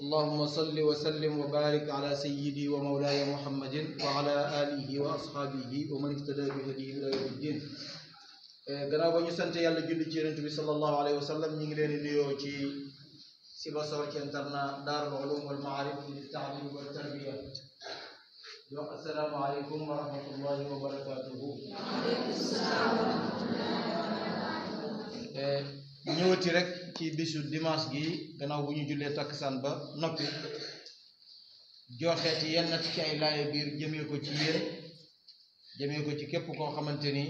اللهم صل وسلم وبارك على سيدي ومولاي محمد وعلى آله وأصحابه ومن اهتدى بهديه إلى يوم الدين. gannaaw ba ñu sant yàlla julli ci yonent bi sallallahu alayhi wa sallam ñu ngi leen di nuyoo ci Sibassor ci internat Daarul Ulum wal Ma'arif li ta'lim wa tarbiya. donc assalaamu aleykum wa rahmatullahi wa barakatuhu. ñëwati rek ci bisu dimanche gi gannaaw bu ñu jullee takkusaan ba noppi joxe ci yenn ci ay laaye biir jëmee ko ci yéen jëmee ko ci képp koo xamante ni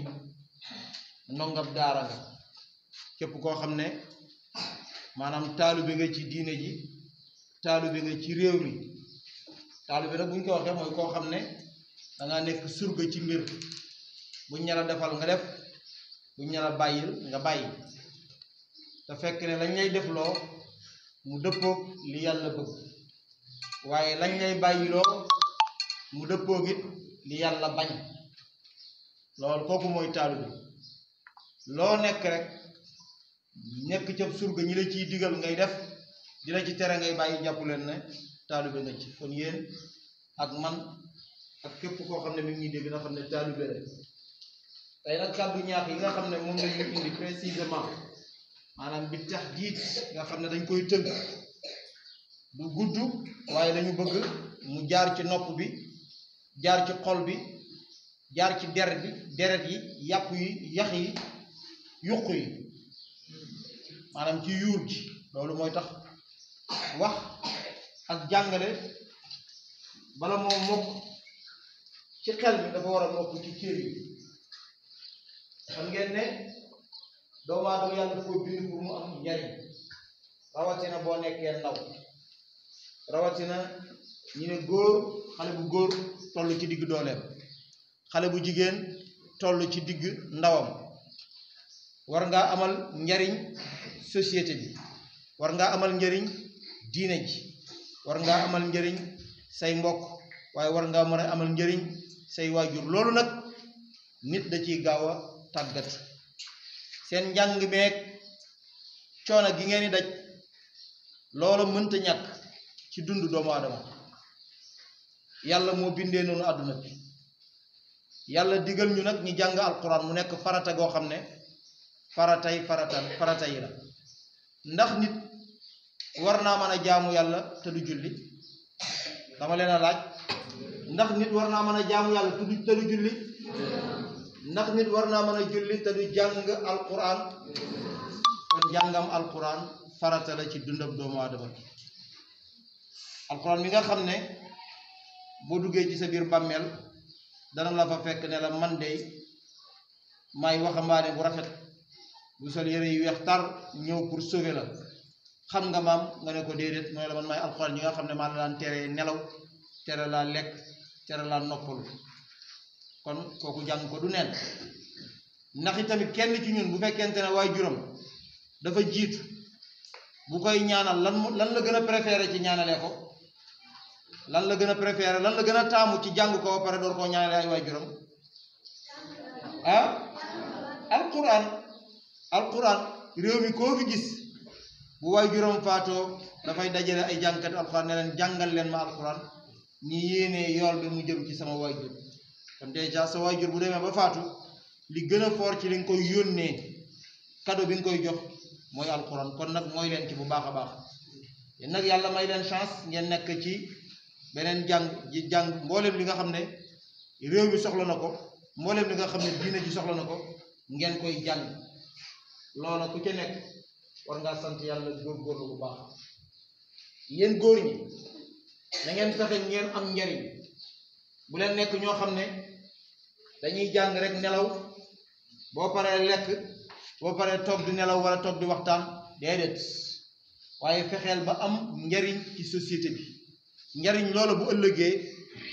ndongab daara nga képp koo xam ne maanaam taalibe nga ci diine ji taalibe nga ci réew mi taalibe nag bu ñu ko waxee mooy koo xam ne dangaa nekk surga ci mbir buñ ñala defal nga def buñ ñala bàyyil nga bàyyi te fekk ne lañ lay defloo mu dëppoog li yàlla bëgg waaye lañ lay bàyyiloo mu dëppoog it li yàlla bañ loolu kooku mooy taalibe loo nekk rek nekk ca surga ñi la ciy digal ngay def di la ci tere ngay bàyyi jàpp leen ne taalibe nga ci kon yéen ak man ak képp koo xam ne mi ngi ñuy dégg na xam ne taalibe la tey nag kàddu ñaax yi nga xam ne moom la ñu indi précisément maanaam bi tax jiit nga xam ne dañ koy tënk du gudd waaye dañu bëgg mu jaar ci nopp bi jaar ci xol bi jaar ci deret yi yàpp yi yax yi yuq yi maanaam ci yuur ji loolu mooy tax wax ak jàngale bala moo mokk ci xel mi dafa war a mokk ci cër yi xam ngeen ne doomu aadama yàlla dafa ko bind pour mu am njariñ rawatina boo nekkee ndaw rawatina ñu ne góor xale bu góor toll ci digg dooleem xale bu jigéen toll ci digg ndawam war ngaa amal njariñ société bi war ngaa amal njariñ diine ji war ngaa amal njariñ say mbokk waaye war ngaa mën a amal njariñ say waajur loolu nag nit da ciy gaaw a tàggat seen njàng meeg coono gi ngeen di daj loolu mënta ñàkk ci dund doomu aadama yàlla moo bindee noonu àdduna bi yàlla digal ñu nag ñu jàng alquran mu nekk farata goo xam ne farata yi la ndax nit war naa mën a jaamu yàlla te du julli dama leen a laaj ndax nit war naa mën a jaamu yàlla te du julli ndax nit war naa mën a julli te du jàng alquran kon jàngam alquran farata la ci dundam doomu aadama bi alquran mi nga xam ne boo duggee ci sa biir bàmmeel dana la fa fekk ne la man de may waxambaane bu rafet bu sol yére yu weex tar ñëw pour sauver la xam nga maam nga ne ko déedéet mooy la man may alquran ñi nga xam ne maa la daan tere nelaw tere laa lekk tere laa noppalu kon kooku jàng ko du neen ndax itamit kenn ci ñun bu fekkente ne waaye juróom dafa jiitu bu koy ñaanal lan la gën a préféré ci ñaanalee ko lan la gën a préféré lan la gën a taamu ci jàng ko ba pare door koo ñaanalee ay waay juróom alquran réew mi koo fi gis bu waay juróom faatoo dafay dajale ay jàngkat alquran ne leen jàngal leen ma alquran ñi yéenee yool bi mu jëm ci sama waay jur kon déjà sa waay jur bu demee ba faatu li gën a fort ci li nga koy yónnee cadeau bi nga koy jox mooy alquran kon nag mooy leen ci bu baax a baax yéen nag yàlla may leen chance ngeen nekk ci beneen jàng mboolem li nga xam ne réew mi soxla na ko mboolem li nga xam ne diine ji soxla na ko ngeen koy jàng loola ku ca nekk war ngaa sant yàlla góorgóorlu bu baax yéen góor ñi na ngeen fexe ngeen am njariñ bu leen nekk ñoo xam ne dañuy jàng rek nelaw boo paree lekk boo paree toog di nelaw wala toog di waxtaan déedéet waaye fexeel ba am njariñ ci société bi njariñ loola bu ëllëgee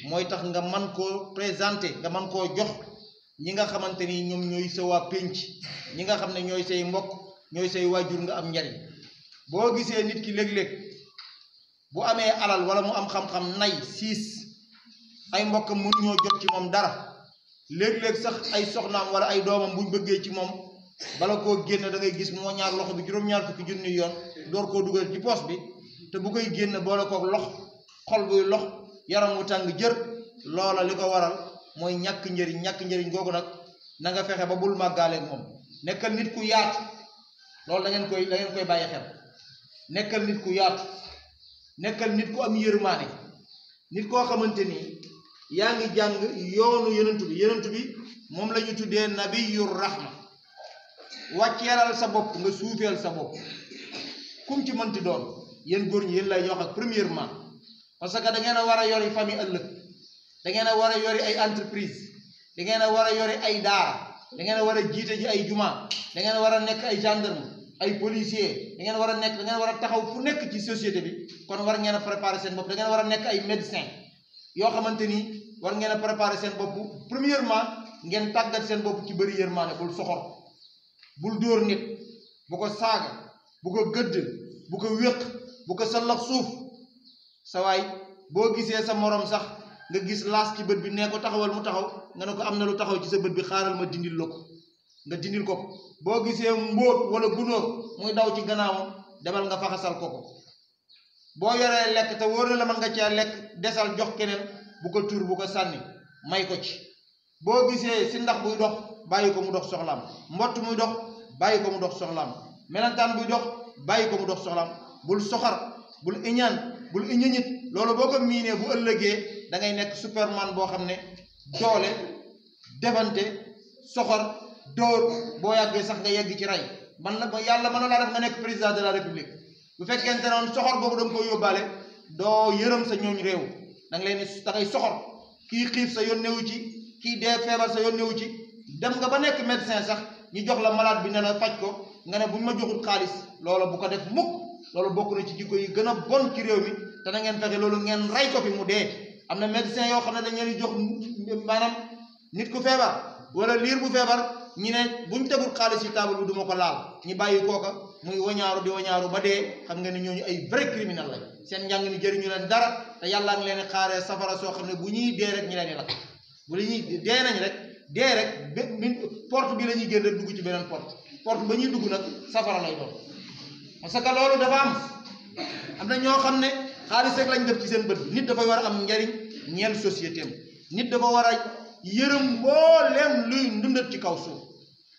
mooy tax nga man koo présenter nga man koo jox ñi nga xamante ni ñoom ñooy sa waa pénc ñi nga xam ne ñooy say mbokk ñooy say waajur nga am njariñ boo gisee nit ki léeg-léeg bu amee alal wala mu am xam-xam nay siis ay mbokkam mënu ñoo jot ci moom dara léeg-léeg sax ay soxnaam wala ay doomam buñ bëggee ci moom bala koo génn da ngay gis moo ñaar loxo bi juróom-ñaar fukki junni yoon door koo dugal ci poos bi te bu koy génn boole koog lox xol buy lox yaram wu tàng jër loola li ko waral mooy ñàkk njëriñ googu nag na nga fexe ba bul màggaaleeg moom nekkal nit ku yaatu loolu da ngeen koy bàyyi xel nekkal nit ku yaatu nekkal nit ku am yërmaane nit koo xamante ni yaa ngi jàng yoonu yonentu bi moom la ñu tuddee nabiyur rahma wàcceelal sa bopp nga suufeel sa bopp kum ci mënti doon yéen góor ñi yéen lay jox ak premièrement parce que da ngeen a war a yori famille ëllëg da ngeen a war a yori ay entreprise da ngeen a war a yori ay daara da ngeen a war a jiite ji ay juma da ngeen a war a nekk ay gendarme ay policier da ngeen war a taxaw fu nekk ci société bi kon war ngeen a préparer seen bopp da ngeen war a nekk ay médecin yoo xamante ni war ngeen a préparer seen bopp premièrement ngeen tàggat seen bopp ci bëri yërmaane bul soxor bul dóor nit bu ko saaga bu ko gëdd bu ko wéq bu ko sallax suuf sa waay boo gisee sa morom sax nga gis laas ci bët bi nee ko taxawal mu taxaw nga ne ko am na lu taxaw ci sa bët bi xaaral ma dindil la ko nga dindil ko boo gisee mbóot wala gunóor muy daw ci gannaawam demal nga faxasal ko boo yoree lekk te wóor na la mën nga cee lekk desal jox keneen bu ko tur bu ko sànni may ko ci boo gisee si ndax buy dox bàyyi ko mu dox soxlaam mbott muy dox bàyyi ko mu dox soxlaam melentaan buy dox bàyyi ko mu dox soxlaam bul soxar bul iñaan bul iñañit loolu boo ko miinee bu ëllëgee da ngay nekk superman boo xam ne doole defante soxor dóor boo yàggee sax nga yegg ci rey man la ba yàlla mën na laa def nga nekk président de la république bu fekkente noonu soxor boobu da nga koy yóbbaale doo yërëm sa ñooñ réew da nga leen da ngay soxor kii xiif sa yoon newu ci kii dee feebar sa yoon newu ci dem nga ba nekk médecin sax ñu jox la malade bi ne la faj ko nga ne buñ ma joxul xaalis loolu bu ko def mukk loolu bokk na ci jikko yi gën a bon ci réew mi te na ngeen fexe loolu ngeen rey ko fi mu dee am na médecin yoo xam ne dañ leen di jox maanaam nit ku feebar wala liir bu feebar ñi ne buñ tegul xaalis ci table bi du ma ko laal ñi bàyyi kooka muy wañaaru di wañaaru ba dee xam nga ni ñooñu ay vrai criminel lañ seen njàng ni jëriñu leen dara te yàllaa ngi leen xaaree safara soo xam ne bu ñuy dee rek ñi leen di lakk bu la ñuy dee nañ rek dee rek porte bi la ñuy génn rek dugg ci beneen porte ba ñuy dugg nag safara lay doon parce que loolu dafa am na ñoo xam ne xaalis rek lañ def ci seen bët nit dafay war a am njariñ ñeel société am nit dafa war a yërëm mbooleem luy ndundat ci kaw suuf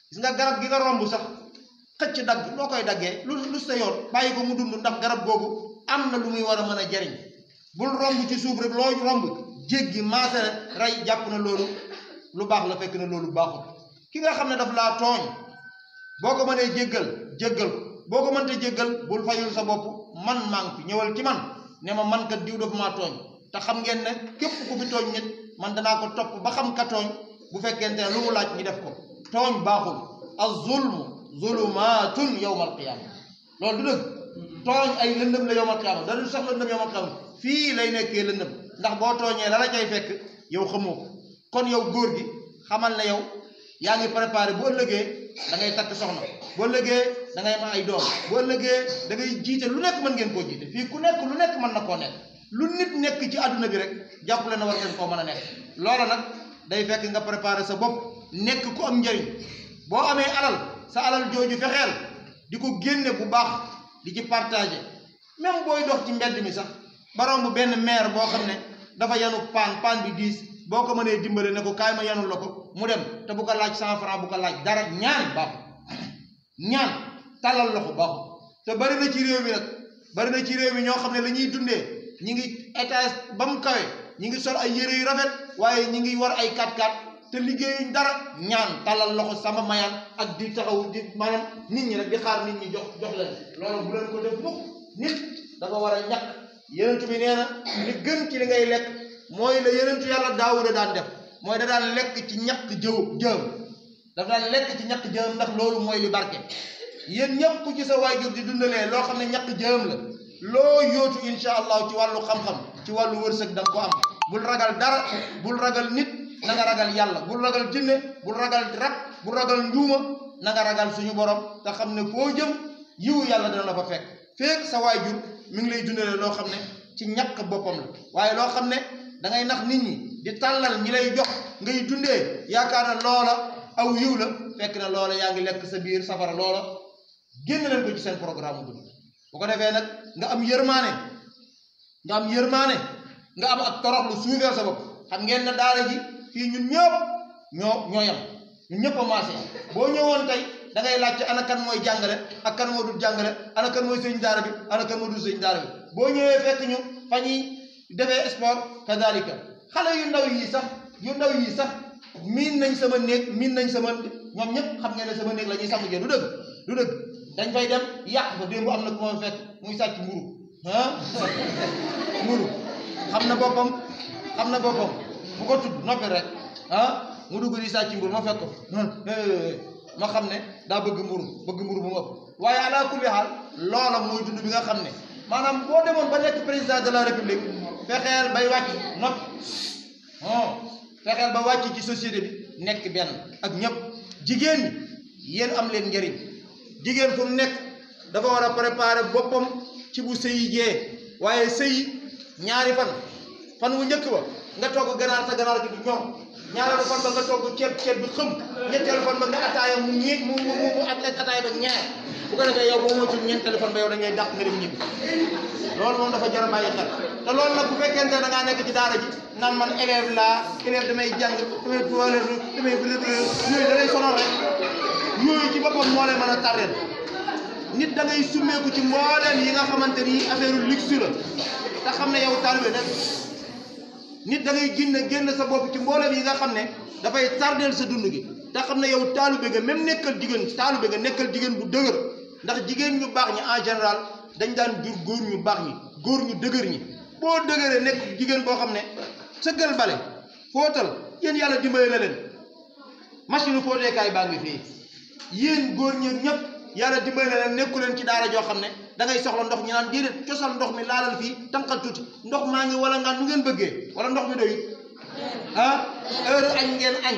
gis nga garab gi nga romb sax xëcc dagg loo koy daggee lu sa yoon bàyyi ko mu dund ndax garab googu am na lu muy war a mën a jariñ bul romb ci suuf rek loo romb jéggi maase rey jàpp na loolu lu baax la fekk na loolu baaxul ki nga xam ne daf laa tooñ boo ko mënee jéggal ko boo ko mënte jéggal bul fayul sa bopp man maa ngi fi ñëwal ci man ne ma man kat diw daf maa tooñ te xam ngeen ne képp ku fi tooñ nit man danaa ko topp ba xam ka tooñ bu fekkente ne lu mu laaj ñi def ko tooñ baaxul az-zulmu zulumaatun yawmal qiyaama loolu du dëgg tooñ ay lëndëm la yawmal qiyaama da du sax lëndëm yawmal qiyaama fii lay nekkee lëndëm ndax boo tooñee la la cay fekk yow xamoo ko kon yow góor gi xamal ne yow yaa ngi préparé bu ëllëgee da ngay takk soxna bu ëllëgee da ngay am ay doom bu ëllëgee da ngay jiite lu nekk mën ngeen koo jiite fii ku nekk lu nekk mën na koo nekk lu nit nekk ci àdduna bi rek jàppale na war ngeen koo mën a nekk loola nag day fekk nga préparé sa bopp nekk ku am njëriñ boo amee alal sa alal jooju fexeel di ko génne bu baax di ci partagé même booy dox ci mbedd mi sax ba romb benn maire boo xam ne dafa yanu paan bi diis boo ko mënee dimbale ne ko kaay ma yanul la ko mu dem te bu ko laaj 100 francs bu ko laaj dara ñaan baaxul ñaan tàllal loxo baaxul te bari na ci réew mi nag bari na ci réew mi ñoo xam ne la ñuy dundee ñi ngi étage ba mu kawe ñi ngi sol ay yére yu rafet waaye ñi ngi war ay 4x4 te liggéeyuñ dara ñaan tàllal loxo sama mayaan ak di taxaw di maanaam nit ñi rek di xaar nit ñi jox leen loolu bu leen ko def mukk nit dafa war a ñàkk yenentu bi nee na li gën ci li ngay lekk mooy la yenentu yàlla Daawuda daan def mooy da daan lekk ci ñàkk jëm dafa daan lekk ci ñàkk jëm ndax loolu mooy li barke yéen ñëpp ku ci sa waajur di dundalee loo xam ne ñàkk jëm la loo yóotu insha allah ci wàllu xam-xam ci wàllu wërsëg da nga ko am bul ragal dara bul ragal nit na nga ragal yàlla bul ragal jinne bul ragal rab bul ragal njuuma na nga ragal suñu borom te xam ne foo jëm yiwu yàlla dana la fa fekk sa waajur mi ngi lay dundalee loo xam ne ci ñàkk boppam la waaye loo xam ne da ngay nax nit ñi di tàllal ñi lay jox ngay dundee yaakaar na loola aw yiw la fekk na loola yaa ngi lekk sa biir safara loola génn leen ko ci seen programme dund bu ko defee nag nga am yërmaane nga am ak torox lu suufeel sa bopp xam ngeen ne daara ji fii ñun ñëpp ñoo yam ñun ñëpp a maase boo ñëwoon tey da ngay laajte ana kan mooy jàngale ak kan moo dul jàngale ana kan mooy sëñ daara bi ana kan moo dul sëñ daara bi boo ñëwee fekk ñu fa ñuy defee sport kadalika xale yu ndaw yi sax miin nañ sama néeg ñoom ñëpp xam ngeen ne sama néeg la ñuy sangu jee du dëgg dañ fay dem yàq fa démb am na ku ma fekk muy sàcc mburu xam na boppam bu ko tudd noppi rek mu dugg di sàcc mburu ma fekk ko ma xam ne daa bëgg mburu bu mu ëpp waaye ala kulli xaal loola mooy dund bi nga xam ne maanaam boo demoon ba nekk président de la république fexeel bay wàcc fexeel ba wàcc ci société bi nekk benn ak ñëpp jigéen ñi yéen am leen njëriñ jigéen fu mu nekk dafa war a préparer boppam ci bu sëyi jee waaye sëyi ñaari fan wu njëkk ba nga togg ganaar sa ganaar gi du ñoom ñaareelu fan ba nga togg ceeb bi xëm ñetteelu fan ba nga ataaya mu ataaya ba ñaar bu ko defee yow boo moytuwul ñeenteelu fan ba yow dañuy dàq nga dem ñibbi loolu moom dafa jar a bàyyi xel te loolu nag bu fekkente ne da ngaa nekk ci daara ji naan man élève damay jàng damay toilette yooyu da lay sonal rek yooyu ci boppam moo lay mën a tardeel nit da ngay summeeku ci mbooleem yi nga xamante ni affaire luxe la te xam ne yow taalibe nag nit da ngay génn sa bopp ci mbooleem yi nga xam ne dafay tardeel sa dund gi te xam ne yow taalibe nga même nekkal jigéen bu dëgër ndax jigéen ñu baax ñi en général dañ daan jur góor ñu baax ñi góor ñu dëgër ñi boo dëgëree nekk jigéen boo xam ne sëggal bale fóotal yéen yàlla dimbale na leen machine fóoteekaay baa ngi fii yéen góor ñi ñëpp yàlla dimbale na leen nekku leen ci daara joo xam ne da ngay soxla ndox ñu naan déedéet cosal ndox mi laalal fii tànqal tuuti ndox maa ngi wala ngaan nu ngeen bëggee wala ndox mi doyut heure añ ngeen añ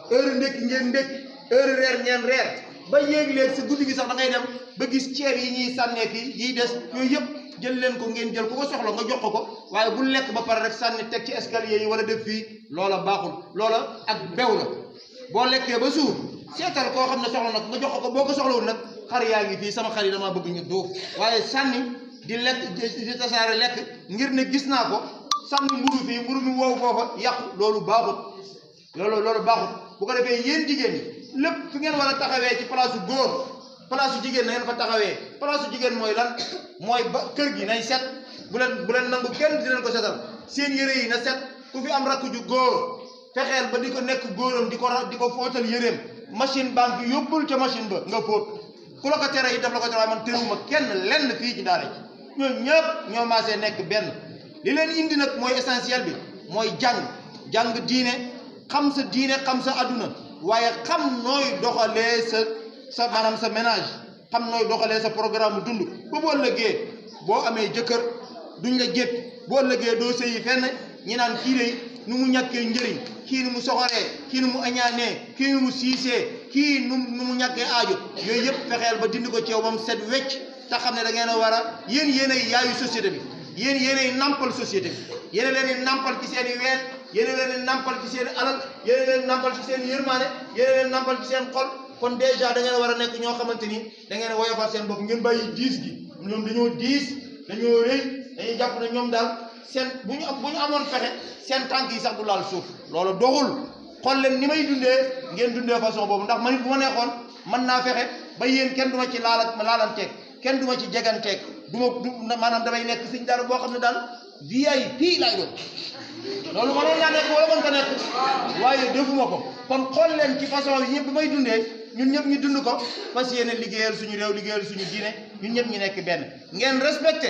heure ndékki ngeen ndékki heure reer ngeen reer ba yéeg-léeg sa guddi gi sax da ngay dem ba gis ceeb yi ñuy sànnee fii yiy des yooyu yëpp jël leen ko ngeen jël ku ko soxla nga jox ko waaye bu lekk ba pare rek sànni teg ci escalier yi wala def fii loola baaxul loola ak bew la boo lekkee ba suur seetal koo xam ne soxla nag nga jox ko boo ko soxlawul nag xar yaa ngi fii sama xar yi damaa bëgg ñu duuf waaye sànni di lekk di tasaare lekk ngir ne gis naa ko sànni mburu fii mburu mi wow foofa yàqu loolu baaxut loolu baaxut bu ko defee yéen jigéen ñi lépp fi ngeen war a taxawee ci palaasu góor palaasu jigéen na ngeen fa taxawee palaasu jigéen mooy lan mooy ba kër gi nay set bu leen nangu kenn di leen ko setal seen yére yi na set ku fi am rakk ju góor fexeel ba di ko nekk góoram di ko fóotal yéreem machine banque yóbbul ca machine ba nga fóot ku la ko tere yi daf la ko tere waaye man terewuma kenn lenn fii ci daara ji ñoom ñëpp ñoo maasee nekk benn li leen indi nag mooy essentiel bi mooy jàng diine xam sa diine xam sa adduna waaye xam nooy doxalee sa maanaam sa ménage xam nooy doxalee sa programme mu dund ba boo ëllëgee boo amee jëkkër duñ la jét boo ëllëgee doo sëyi fenn ñi naan kii de nu mu ñàkkee njëriñ kii nu mu soxoree kii nu mu añaanee kii nu mu siisee kii nu mu ñàkkee aajo yooyu yëpp fexeel ba dindi ko ci yow ba mu set wecc te xam ne da ngeen a war a yéenay yaayu société bi yéenay nampal société bi yéen leen di nampal ci seen i ween yéen leen di nampal ci seen i alal yéen leen di nampal ci seen i yërmaane yéen leen nampal ci seen xol kon dèjà da ngeen a war a nekk ñoo xamante ni da ngeen a woyofal seen bopp ngeen bàyyi diis gi ñoom dañoo diis dañoo rëy dañuy jàpp ne ñoom daal seen bu ñu amoon fexe seen tànk yi sax du laal suuf loolu doxul xool leen ni may dundee ngeen dundee façon boobu ndax man bu ma neexoon mën naa fexe ba yéen kenn du ma ci laalanteeg kenn du ma ci jeganteeg du maanaam damay nekk sëñ daara boo xam ne daal VIP laay doon loolu mënoon naa nekk wala mën ko nekk waaye defuma ko kon xool leen ci façon yi ñëpp bi may dundee ñun ñëpp ñu dund ko fas yéene liggéeyal suñu réew liggéeyal suñu diine ñun ñëpp ñu nekk benn ngeen respecté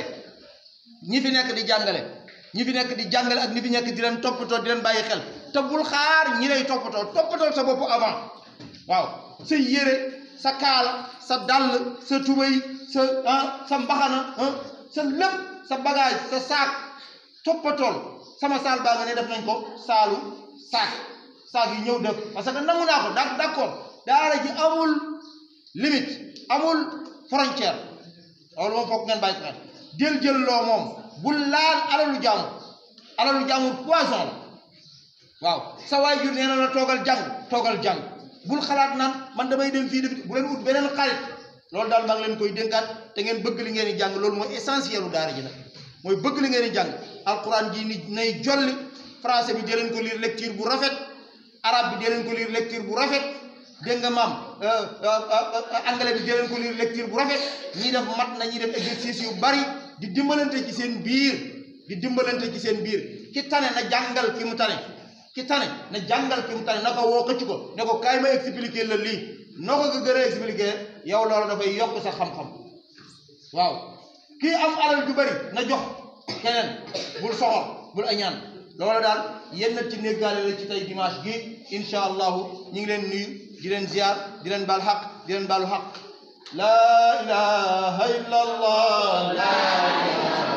ñi fi nekk di jàngale ak ñi fi nekk di leen toppatoo di leen bàyyi xel te bul xaar ñi lay toppatoo sa bopp avant waaw sa yére sa kaala sa dàll sa tubay sa mbaxana sa lépp sa bagage sa saak toppatool sama saal baa nga ne def nañ ko saalu saak yi ñëw def parce que nangu naa ko d'accord daara ji amul limite amul frontière loolu moom foog ngeen bàyyi xel jël loo moom bul laal alalu jaamur poison la waaw sa waajur nee na la toogal jàng bul xalaat naan man damay dem fii def bu leen ut beneen xarit loolu daal maa ngi leen koy dénkaat te ngeen bëgg li ngeen di jàng loolu mooy essentiel u daara ji nag mooy bëgg li ngeen di jàng alquran ji ni nay jolli français bi dee leen ko lire lecture bu rafet arabe bi dee leen ko lire lecture bu rafet dégg nga maam anglais bi dee leen ko lire lecture bu rafet ñii def mat na ñi def exercice yu bari di dimbalante ci seen biir ki tane na jàngal ki mu tane na jàngal ki mu tane na ko woo xëcc ko ne ko kaay ma expliquer la lii noo ko gën a expliquer yow loolu dafay yokk sa xam-xam waaw kii am alal ju bari na jox keneen bul soxor bul añaan loolu daal yenn ci néggaale la ci tey dimanche gi insha allahu ñu ngi leen nuyu di leen ziar di leen baal xaq di leen baalu xaq laa ilaha illa allah